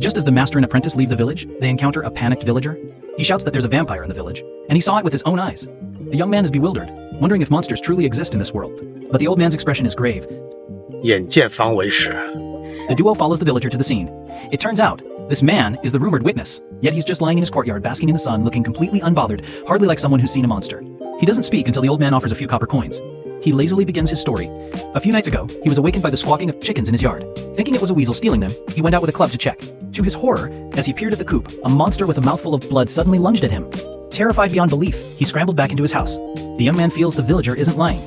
Just as the master and apprentice leave the village, they encounter a panicked villager. He shouts that there's a vampire in the village, and he saw it with his own eyes. The young man is bewildered, wondering if monsters truly exist in this world. But the old man's expression is grave. 眼见方为实. The duo follows the villager to the scene. It turns out, this man is the rumored witness, yet he's just lying in his courtyard basking in the sun, looking completely unbothered, hardly like someone who's seen a monster. He doesn't speak until the old man offers a few copper coins. He lazily begins his story. A few nights ago, he was awakened by the squawking of chickens in his yard. Thinking it was a weasel stealing them, he went out with a club to check. To his horror, as he peered at the coop, a monster with a mouthful of blood suddenly lunged at him. Terrified beyond belief, he scrambled back into his house. The young man feels the villager isn't lying.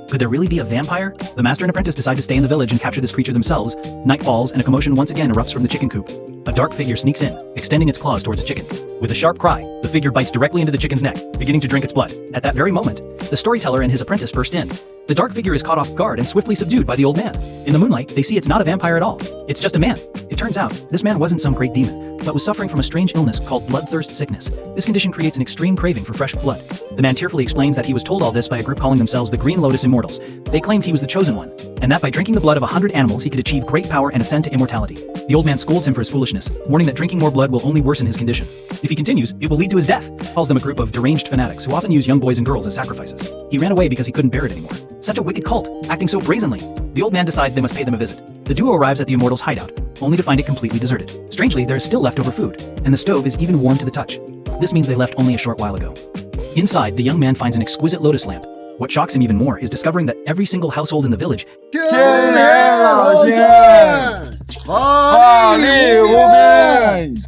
Could there really be a vampire? The master and apprentice decide to stay in the village and capture this creature themselves. Night falls and a commotion once again erupts from the chicken coop. A dark figure sneaks in, extending its claws towards a chicken. With a sharp cry, the figure bites directly into the chicken's neck, beginning to drink its blood. At that very moment, the storyteller and his apprentice burst in. The dark figure is caught off guard and swiftly subdued by the old man. In the moonlight, they see it's not a vampire at all. It's just a man. It turns out, this man wasn't some great demon, but was suffering from a strange illness called bloodthirst sickness. This condition creates an extreme craving for fresh blood. The man tearfully explains that he was told all this by a group calling themselves the Green Lotus Immortals. They claimed he was the chosen one, and that by drinking the blood of 100 animals he could achieve great power and ascend to immortality. The old man scolds him for his foolishness, warning that drinking more blood will only worsen his condition. If he continues, it will lead to his death. Calls them a group of deranged fanatics who often use young boys and girls as sacrifices. He ran away because he couldn't bear it anymore. Such a wicked cult, acting so brazenly. The old man decides they must pay them a visit. The duo arrives at the Immortals' hideout, only to find it completely deserted. Strangely, there is still leftover food, and the stove is even warm to the touch. This means they left only a short while ago. Inside, the young man finds an exquisite lotus lamp. What shocks him even more is discovering that every single household in the village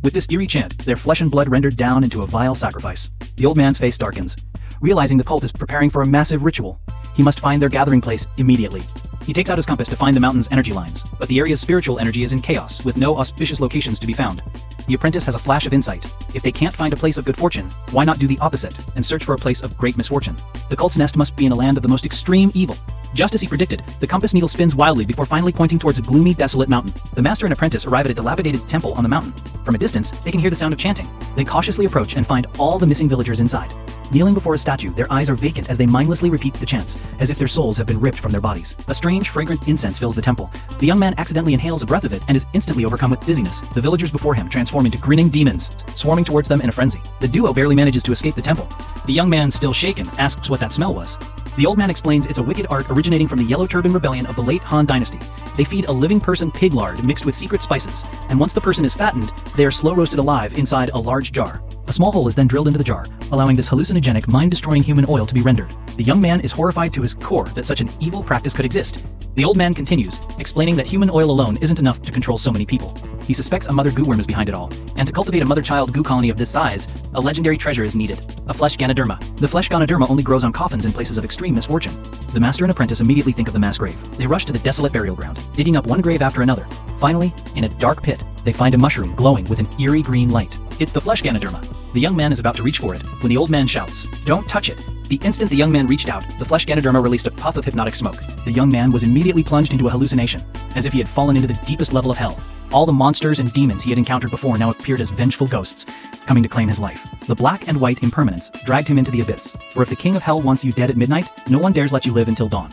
with this eerie chant, their flesh and blood rendered down into a vile sacrifice. The old man's face darkens. Realizing the cult is preparing for a massive ritual, he must find their gathering place immediately. He takes out his compass to find the mountain's energy lines, but the area's spiritual energy is in chaos, with no auspicious locations to be found. The apprentice has a flash of insight. If they can't find a place of good fortune, why not do the opposite and search for a place of great misfortune? The cult's nest must be in a land of the most extreme evil. Just as he predicted, the compass needle spins wildly before finally pointing towards a gloomy, desolate mountain. The master and apprentice arrive at a dilapidated temple on the mountain. From a distance, they can hear the sound of chanting. They cautiously approach and find all the missing villagers inside. Kneeling before a statue, their eyes are vacant as they mindlessly repeat the chants, as if their souls have been ripped from their bodies. A strange, fragrant incense fills the temple. The young man accidentally inhales a breath of it and is instantly overcome with dizziness. The villagers before him transform into grinning demons, swarming towards them in a frenzy. The duo barely manages to escape the temple. The young man, still shaken, asks what that smell was. The old man explains it's a wicked art originating from the Yellow Turban Rebellion of the late Han Dynasty. They feed a living person pig lard mixed with secret spices, and once the person is fattened, they are slow roasted alive inside a large jar. A small hole is then drilled into the jar, allowing this hallucinogenic, mind-destroying human oil to be rendered. The young man is horrified to his core that such an evil practice could exist. The old man continues, explaining that human oil alone isn't enough to control so many people. He suspects a mother goo worm is behind it all, and to cultivate a mother-child goo colony of this size, a legendary treasure is needed, a flesh Ganoderma. The flesh Ganoderma only grows on coffins in places of extreme misfortune. The master and apprentice immediately think of the mass grave. They rush to the desolate burial ground, digging up one grave after another. Finally, in a dark pit, they find a mushroom glowing with an eerie green light. It's the flesh Ganoderma. The young man is about to reach for it, when the old man shouts, "Don't touch it!" The instant the young man reached out, the flesh Ganoderma released a puff of hypnotic smoke. The young man was immediately plunged into a hallucination, as if he had fallen into the deepest level of hell. All the monsters and demons he had encountered before now appeared as vengeful ghosts, coming to claim his life. The black and white impermanence dragged him into the abyss, for if the king of hell wants you dead at midnight, no one dares let you live until dawn.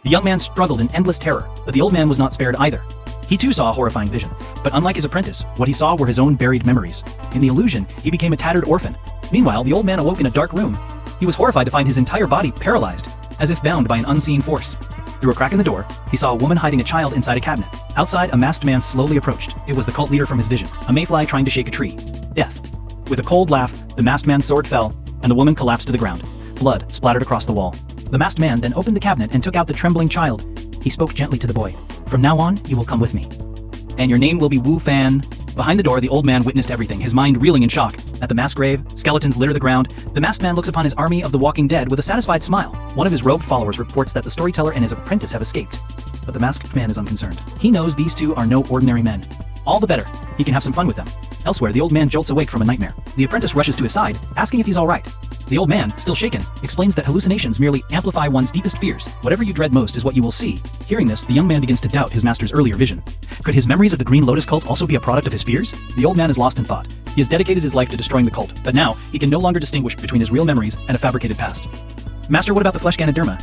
The young man struggled in endless terror, but the old man was not spared either. He too saw a horrifying vision, but unlike his apprentice, what he saw were his own buried memories. In the illusion, he became a tattered orphan. Meanwhile, the old man awoke in a dark room. He was horrified to find his entire body paralyzed, as if bound by an unseen force. Through a crack in the door, he saw a woman hiding a child inside a cabinet. Outside, a masked man slowly approached. It was the cult leader from his vision, a mayfly trying to shake a tree. Death. With a cold laugh, the masked man's sword fell, and the woman collapsed to the ground. Blood splattered across the wall. The masked man then opened the cabinet and took out the trembling child. He spoke gently to the boy. "From now on, you will come with me. And your name will be Wufan." Behind the door, the old man witnessed everything, his mind reeling in shock. At the mass grave, skeletons litter the ground. The masked man looks upon his army of the walking dead with a satisfied smile. One of his robed followers reports that the storyteller and his apprentice have escaped. But the masked man is unconcerned. He knows these two are no ordinary men. All the better. He can have some fun with them. Elsewhere, the old man jolts awake from a nightmare. The apprentice rushes to his side, asking if he's all right. The old man, still shaken, explains that hallucinations merely amplify one's deepest fears. Whatever you dread most is what you will see. Hearing this, the young man begins to doubt his master's earlier vision. Could his memories of the Green Lotus Cult also be a product of his fears? The old man is lost in thought. He has dedicated his life to destroying the cult, but now he can no longer distinguish between his real memories and a fabricated past. "Master, what about the flesh Ganoderma?"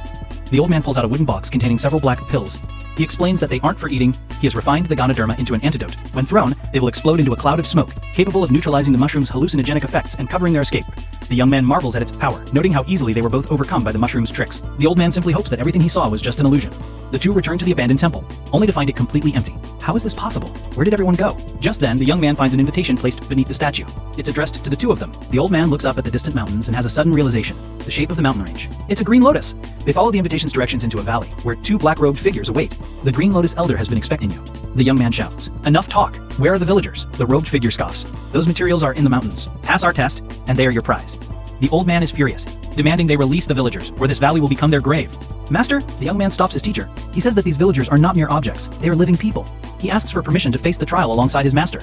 The old man pulls out a wooden box containing several black pills. He explains that they aren't for eating. He has refined the Ganoderma into an antidote. When thrown, they will explode into a cloud of smoke, capable of neutralizing the mushroom's hallucinogenic effects and covering their escape. The young man marvels at its power, noting how easily they were both overcome by the mushroom's tricks. The old man simply hopes that everything he saw was just an illusion. The two return to the abandoned temple, only to find it completely empty. How is this possible? Where did everyone go? Just then, the young man finds an invitation placed beneath the statue. It's addressed to the two of them. The old man looks up at the distant mountains and has a sudden realization: the shape of the mountain range. It's a green lotus. They follow the invitation's directions into a valley, where two black-robed figures await. The Green Lotus Elder has been expecting you. The young man shouts, "Enough talk! Where are the villagers?" The robed figure scoffs. "Those materials are in the mountains. Pass our test, and they are your prize." The old man is furious, demanding they release the villagers, or this valley will become their grave. "Master," the young man stops his teacher. He says that these villagers are not mere objects, they are living people. He asks for permission to face the trial alongside his master.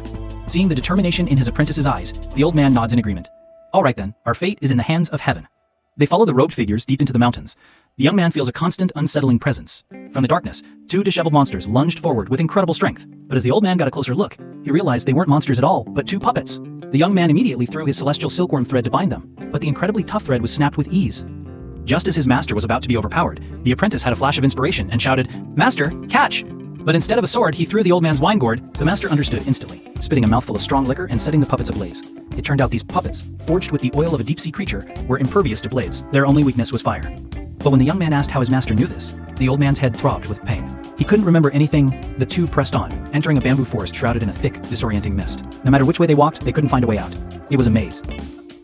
Seeing the determination in his apprentice's eyes, the old man nods in agreement. "All right then, our fate is in the hands of heaven." They follow the robed figures deep into the mountains. The young man feels a constant, unsettling presence. From the darkness, two disheveled monsters lunged forward with incredible strength. But as the old man got a closer look, he realized they weren't monsters at all, but two puppets. The young man immediately threw his celestial silkworm thread to bind them, but the incredibly tough thread was snapped with ease. Just as his master was about to be overpowered, the apprentice had a flash of inspiration and shouted, "Master, catch!" But instead of a sword, he threw the old man's wine gourd. The master understood instantly, spitting a mouthful of strong liquor and setting the puppets ablaze. It turned out these puppets, forged with the oil of a deep-sea creature, were impervious to blades. Their only weakness was fire. But when the young man asked how his master knew this, the old man's head throbbed with pain. He couldn't remember anything. The two pressed on, entering a bamboo forest shrouded in a thick, disorienting mist. No matter which way they walked, they couldn't find a way out. It was a maze.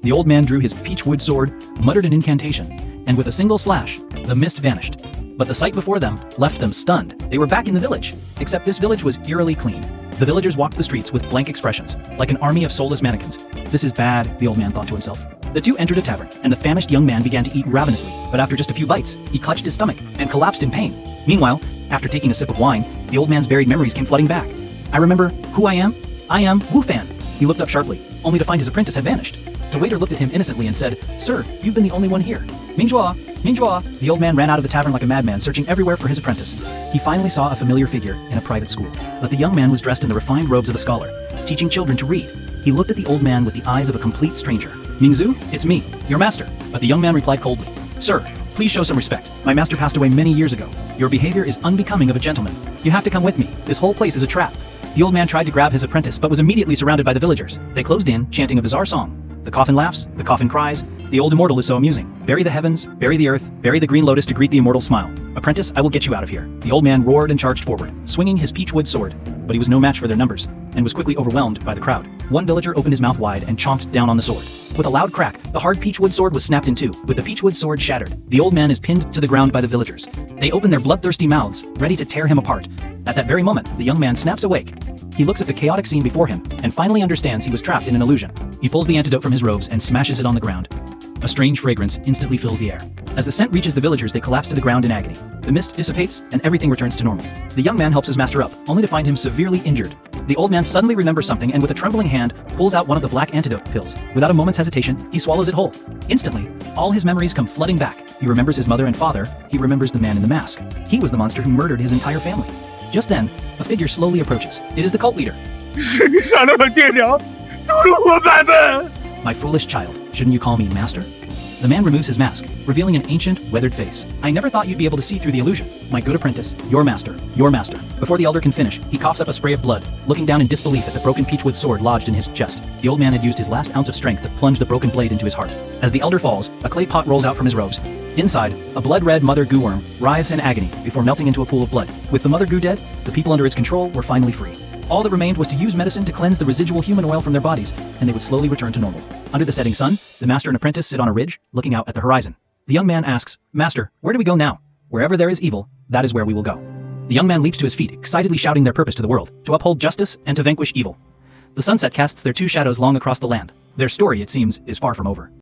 The old man drew his peachwood sword, muttered an incantation, and with a single slash, the mist vanished. But the sight before them left them stunned. They were back in the village, except this village was eerily clean. The villagers walked the streets with blank expressions, like an army of soulless mannequins. "This is bad," the old man thought to himself. The two entered a tavern, and the famished young man began to eat ravenously, but after just a few bites, he clutched his stomach and collapsed in pain. Meanwhile, after taking a sip of wine, the old man's buried memories came flooding back. "I remember who I am. I am Wufan." He looked up sharply, only to find his apprentice had vanished. The waiter looked at him innocently and said, "Sir, you've been the only one here." "Mingjua! Mingjua!" The old man ran out of the tavern like a madman, searching everywhere for his apprentice. He finally saw a familiar figure in a private school, but the young man was dressed in the refined robes of a scholar, teaching children to read. He looked at the old man with the eyes of a complete stranger. "Mingzu, it's me, your master." But the young man replied coldly, "Sir, please show some respect. My master passed away many years ago. Your behavior is unbecoming of a gentleman. You have to come with me. This whole place is a trap." The old man tried to grab his apprentice, but was immediately surrounded by the villagers. They closed in, chanting a bizarre song. The coffin laughs, the coffin cries. The old immortal is so amusing. "Bury the heavens, bury the earth, bury the green lotus to greet the immortal smile. Apprentice, I will get you out of here." The old man roared and charged forward, swinging his peachwood sword. But he was no match for their numbers, and was quickly overwhelmed by the crowd. One villager opened his mouth wide and chomped down on the sword. With a loud crack, the hard peachwood sword was snapped in two, with the peachwood sword shattered. The old man is pinned to the ground by the villagers. They open their bloodthirsty mouths, ready to tear him apart. At that very moment, the young man snaps awake. He looks at the chaotic scene before him, and finally understands he was trapped in an illusion. He pulls the antidote from his robes and smashes it on the ground. A strange fragrance instantly fills the air. As the scent reaches the villagers, they collapse to the ground in agony. The mist dissipates, and everything returns to normal. The young man helps his master up, only to find him severely injured. The old man suddenly remembers something and with a trembling hand, pulls out one of the black antidote pills. Without a moment's hesitation, he swallows it whole. Instantly, all his memories come flooding back. He remembers his mother and father. He remembers the man in the mask. He was the monster who murdered his entire family. Just then, a figure slowly approaches. It is the cult leader. "My foolish child, shouldn't you call me master?" The man removes his mask, revealing an ancient, weathered face. "I never thought you'd be able to see through the illusion. My good apprentice, your master, your master." Before the elder can finish, he coughs up a spray of blood, looking down in disbelief at the broken peachwood sword lodged in his chest. The old man had used his last ounce of strength to plunge the broken blade into his heart. As the elder falls, a clay pot rolls out from his robes. Inside, a blood-red mother goo worm writhes in agony before melting into a pool of blood. With the mother goo dead, the people under its control were finally free. All that remained was to use medicine to cleanse the residual human oil from their bodies, and they would slowly return to normal. Under the setting sun, the master and apprentice sit on a ridge, looking out at the horizon. The young man asks, "Master, where do we go now?" "Wherever there is evil, that is where we will go." The young man leaps to his feet, excitedly shouting their purpose to the world, to uphold justice and to vanquish evil. The sunset casts their two shadows long across the land. Their story, it seems, is far from over.